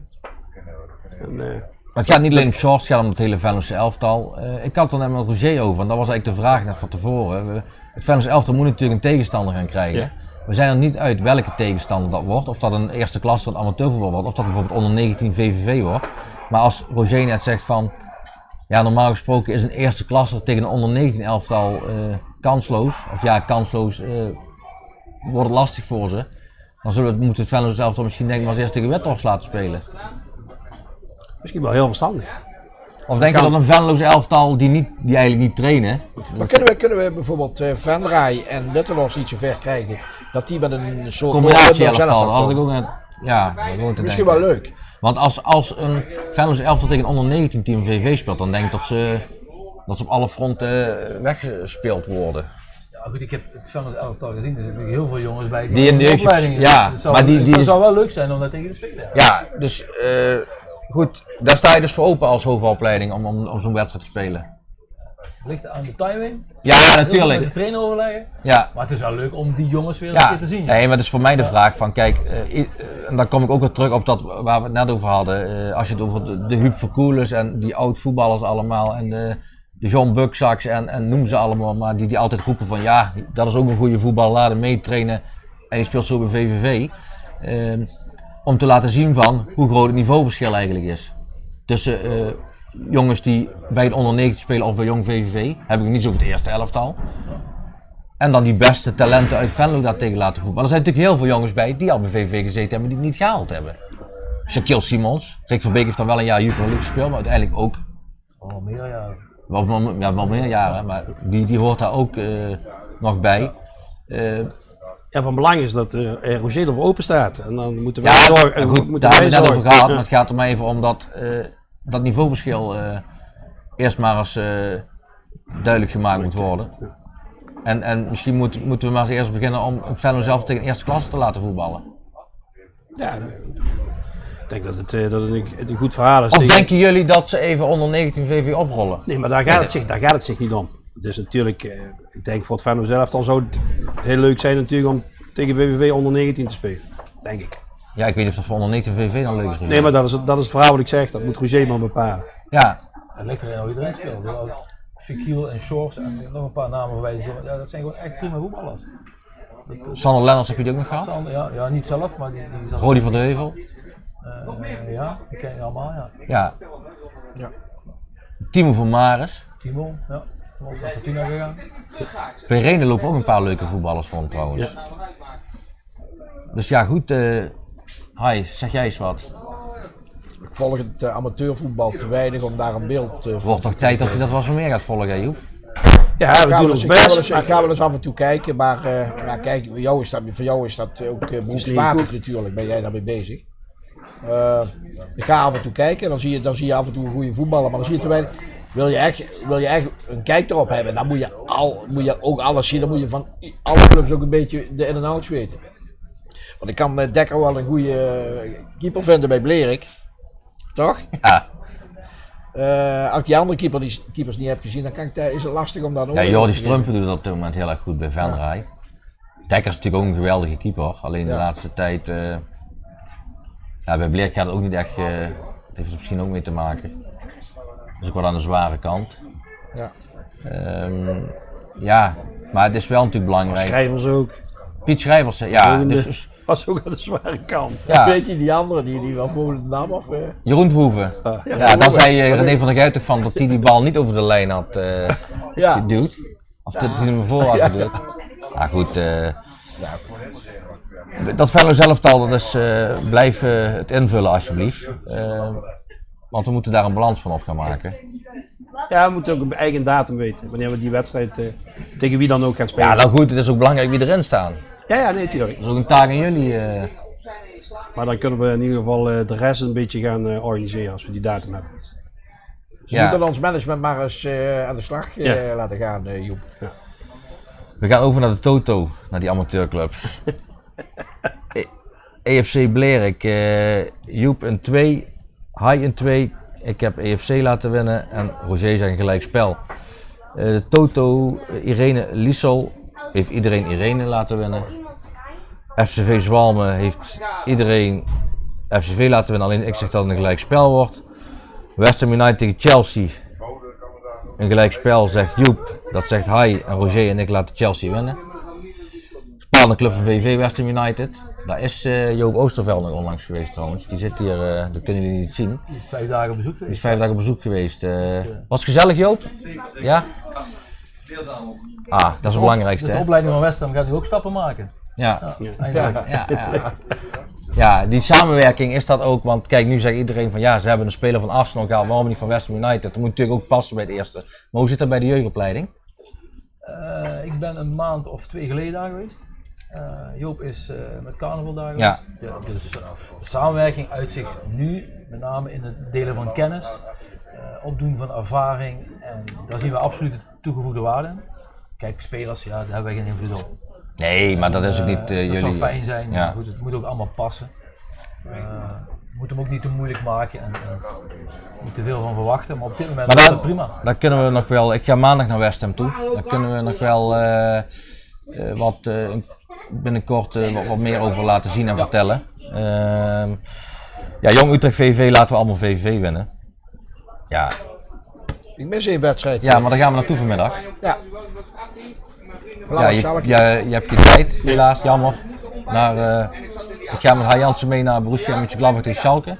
En, Maar het gaat niet alleen om Sjors, het gaat om het hele Venlose elftal. Ik had het er net met Roger over en dat was eigenlijk de vraag net van tevoren. Het Venlose elftal moet natuurlijk een tegenstander gaan krijgen. Ja. We zijn er niet uit welke tegenstander dat wordt, of dat een eerste klasse van amateurvoetbal wordt, of dat bijvoorbeeld onder 19 VVV wordt. Maar als Roger net zegt van, ja normaal gesproken is een eerste klasse tegen een onder 19 elftal kansloos, of ja kansloos wordt het lastig voor ze. Dan moeten het Venlose elftal misschien denken maar als eerst tegen Wetorst laten spelen. misschien wel heel verstandig. Of denk je dat een Venlose elftal die eigenlijk niet trainen. Maar kunnen we bijvoorbeeld Venray en Wetterlos niet zo ver krijgen dat die met een soort Combinatie elftal, zelf dat had ik ook net, ja, gewoon te misschien denken. wel leuk. Want als een Venlose elftal tegen een onder 19 team VV speelt, dan denk ik dat ze op alle fronten weggespeeld worden. Ja, goed, ik heb het Venlose elftal gezien, er zitten natuurlijk heel veel jongens bij Die in de jeugd- opleidingen. ja, Dus het zou, maar die zou wel leuk zijn om daar tegen te spelen. Ja, dus goed, daar sta je dus voor open als hoofdopleiding om zo'n wedstrijd te spelen. Ligt aan de timing. Ja, Heel veel met natuurlijk. de trainer overleggen. Ja. Maar het is wel leuk om die jongens weer een keer te zien. Nee, maar dat is voor mij de vraag van, kijk, en dan kom ik ook weer terug op dat waar we het net over hadden. Als je het over de Huub Verkoelens en die oud-voetballers allemaal en de John Bucksaks en noem ze allemaal, maar die altijd roepen van ja, dat is ook een goede voetballer, laat hem meetrainen en je speelt zo bij VVV. Om te laten zien van hoe groot het niveauverschil eigenlijk is. Tussen jongens die bij een onder 19 spelen of bij jong VVV, heb ik het niet zo over het eerste elftal. En dan die beste talenten uit Venlo daar tegen laten voetballen. Er zijn natuurlijk heel veel jongens bij die al bij VVV gezeten hebben die het niet gehaald hebben. Shaquille Simons, Rick van Beek heeft dan wel een jaar Jupiler League gespeeld, maar uiteindelijk ook. Oh, meer jaren. Wel meer jaren, maar die hoort daar ook nog bij. Ja, van belang is dat Roger ervoor open staat. En dan moeten wij Ja, zorgen. goed, daar hebben we het net over gehad, Ja. maar het gaat er maar even om dat niveauverschil eerst maar eens duidelijk gemaakt moet worden. En misschien moeten we maar eens eerst beginnen om het Venlo zelf tegen de eerste klasse te laten voetballen. Ja, ik denk dat het een goed verhaal is. Of denken jullie dat ze even onder 19 VV oprollen? Nee, maar daar gaat het zich niet om. Dus natuurlijk, ik denk voor het Venlo zelf dan zou het heel leuk zijn natuurlijk om tegen VVV onder 19 te spelen. Denk ik. Ja, ik weet niet of dat voor onder 19 VV dan leuk is. Nee, maar dat is het verhaal wat ik zeg. Dat moet Roger maar bepalen. Ja, Het ligt erin hoe iedereen speelt. Shaquille en Shores en nog een paar namen voorbij. Ja, dat zijn gewoon echt prima voetballers. Sander Lenners heb je die ook nog gehad? Ja, niet zelf, maar die zat. Rodi van de Heuvel. Ja, die ken je allemaal, ja. Ja. Ja. Timo van Maris. Timo, ja. Van naar Fortuna gegaan. Bij Renen lopen ook een paar leuke voetballers rond trouwens. Dus ja goed, hi, zeg jij eens wat. Ik volg het amateurvoetbal te weinig om daar een beeld te Wordt toch tijd dat hij dat wel eens meer gaat volgen, hè, Joep? Ja, we doen ons best. Ik ga wel eens af en toe kijken, maar ja, kijk, voor jou is dat ook beroepsmatig natuurlijk, ben jij daarmee bezig. Ik ga af en toe kijken en dan zie je af en toe een goede voetballer, maar dan zie je te weinig. Wil je echt een kijk erop hebben, dan moet je ook alles zien, dan moet je van alle clubs ook een beetje de in- en outs weten. Want ik kan Dekker wel een goede keeper vinden bij Blerik, toch? Ja. Als ik die andere keepers niet heb gezien, dan is het lastig om daar een Ja, oordeel Jordi te geven. Strumpen doet het op dit moment heel erg goed bij Venray. Dekker is natuurlijk ook een geweldige keeper, alleen de Ja. laatste tijd, ja, bij Bleek gaat het ook niet echt, het heeft er misschien ook mee te maken. Dat is ook wel aan de zware kant. Ja. Ja, maar het is wel natuurlijk belangrijk. Schrijvers ook. Piet Schrijvers, ja, dus Was ook aan de zware kant. ja. Weet je die andere die wel voor de naam of? Jeroen Verhoeven. Ja, daar zei René van der Guijten van dat hij die bal niet over de lijn had Ja. geduwd. Of dat hij hem voor had geduwd. Nou goed, dat Venlo zelftal, dat is, blijf het invullen alsjeblieft. Want we moeten daar een balans van op gaan maken. Ja, we moeten ook een eigen datum weten. Wanneer we die wedstrijd tegen wie dan ook gaan spelen. Ja, nou goed, het is ook belangrijk wie erin staan. Ja, nee, tuurlijk. Dat is ook een taak aan jullie. Maar dan kunnen we in ieder geval de rest een beetje gaan organiseren als we die datum hebben. Ze Ja. moeten ons management maar eens aan de slag Ja. laten gaan, Joep. We gaan over naar de Toto, naar die amateurclubs. EFC Blerik, Joep een 2, Hai in 2, ik heb EFC laten winnen en Roger zegt een gelijkspel. Toto, Irene Liesel heeft iedereen Irene laten winnen. FCV Zwalmen heeft iedereen FCV laten winnen, alleen ik zeg dat het een gelijkspel wordt. West Ham United tegen Chelsea, een gelijkspel zegt Joep, dat zegt Hai en Roger en ik laten Chelsea winnen. Spannende club van VV West Ham United, daar is Joop Oosterveld nog onlangs geweest trouwens, die zit hier, dat kunnen jullie niet zien. Die is 5 dagen op bezoek Die geweest. is 5 dagen op bezoek geweest. Was het gezellig Joop? Ja? Ah, dat is het belangrijkste Dus de hè? opleiding van West Ham gaat nu ook stappen maken. Ja. Eindelijk. Ja, die samenwerking is dat ook, want kijk, nu zegt iedereen van ja, ze hebben een speler van Arsenal gehaald, waarom niet van West Ham United? Dat moet natuurlijk ook passen bij het eerste. Maar hoe zit dat bij de jeugdopleiding? Ik ben een maand of 2 geleden daar geweest. Joop is met carnaval daar Ja. geweest. Ja, dus de samenwerking uitzicht nu, met name in het delen van kennis, opdoen van ervaring. En daar zien we absoluut de toegevoegde waarde in. Kijk, spelers, ja, daar hebben wij geen invloed op. Nee, maar dat is ook niet Dat jullie... zou fijn zijn, Ja. maar goed, het moet ook allemaal passen. We moeten hem ook niet te moeilijk maken en niet te veel van verwachten, maar op dit moment Maar is dan, dat prima. dan kunnen we nog wel, ik ga maandag naar West Ham toe, dan kunnen we nog wel binnenkort wat meer over laten zien en vertellen. Ja, Jong Utrecht VV laten we allemaal VV winnen. Ja, Ik mis één wedstrijd. ja, maar daar gaan we naartoe vanmiddag. Ja. Ja, je hebt je tijd, helaas, jammer. Ik ga met Hai Jansen mee naar Borussia Mönchengladbach tegen Schalke.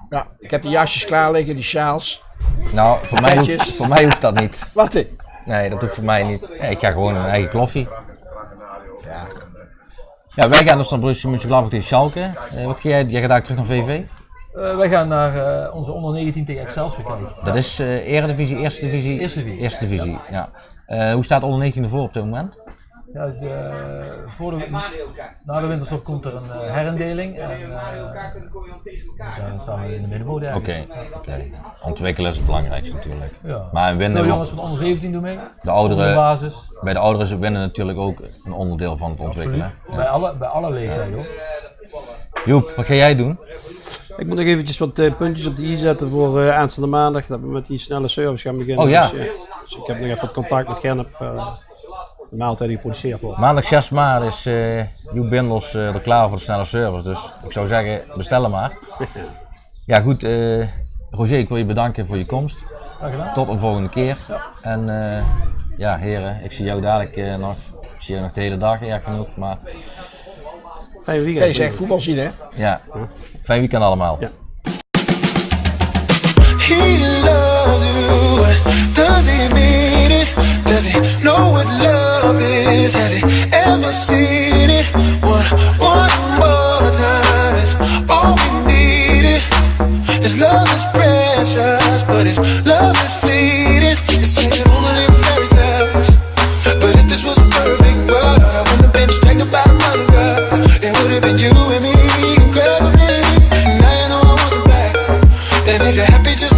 Ja, ik heb de jasjes klaar liggen, die sjaals. Nou, Petjes. voor mij hoeft dat niet. Wat dit? Nee, dat hoeft voor mij niet. Nee, ik ga gewoon een eigen kloffie. Ja. Ja, wij gaan dus naar Borussia Mönchengladbach tegen Schalke. Wat ga jij gaat daar terug naar VV? Wij gaan naar onze onder 19 tegen Excelsior kijken. Dat is Eredivisie, Eerste Divisie? Eerste Divisie. Eerste Divisie, ja. Hoe staat onder 19 ervoor op dit moment? Ja, na de winterstop komt er een herindeling en dan staan we in de middenmoot ergens. Oké. Ontwikkelen is het belangrijkste natuurlijk. Ja. Maar Veel winnen, jongens van onder 17 doen mee. de Op de ouderen, basis. bij de ouderen is winnen natuurlijk ook een onderdeel van het ontwikkelen. Absoluut. Bij alle leeftijden hoor. Joep, wat ga jij doen? Ik moet nog eventjes wat puntjes op de i zetten voor aanstaande maandag, dat we met die snelle service gaan beginnen. Oh ja. Dus ik heb nog even wat contact met Gernep, de maaltijd die geproduceerd wordt. Maandag 6 maart is Joep Bindels er klaar voor de snelle service, dus ik zou zeggen bestel hem maar. Ja goed, Roger, ik wil je bedanken voor je komst. Graag gedaan. Tot een volgende keer. En ja heren, ik zie jou dadelijk nog. Ik zie je nog de hele dag erg genoeg, maar Fijn weekend. Kijk, zeg voetbal zien hè. ja, fijn weekend allemaal. Ja. He loves you, but does he mean it? Does he know what love is? Has he ever seen it? One more time, it's all we needed. His love is precious, but his love is fleeting. It's ain't only fairy tales, but if this was a perfect world, I wouldn't have been distracted by another girl. It would have been you and me, incredibly. Now you know I wasn't back, and if you're happy, just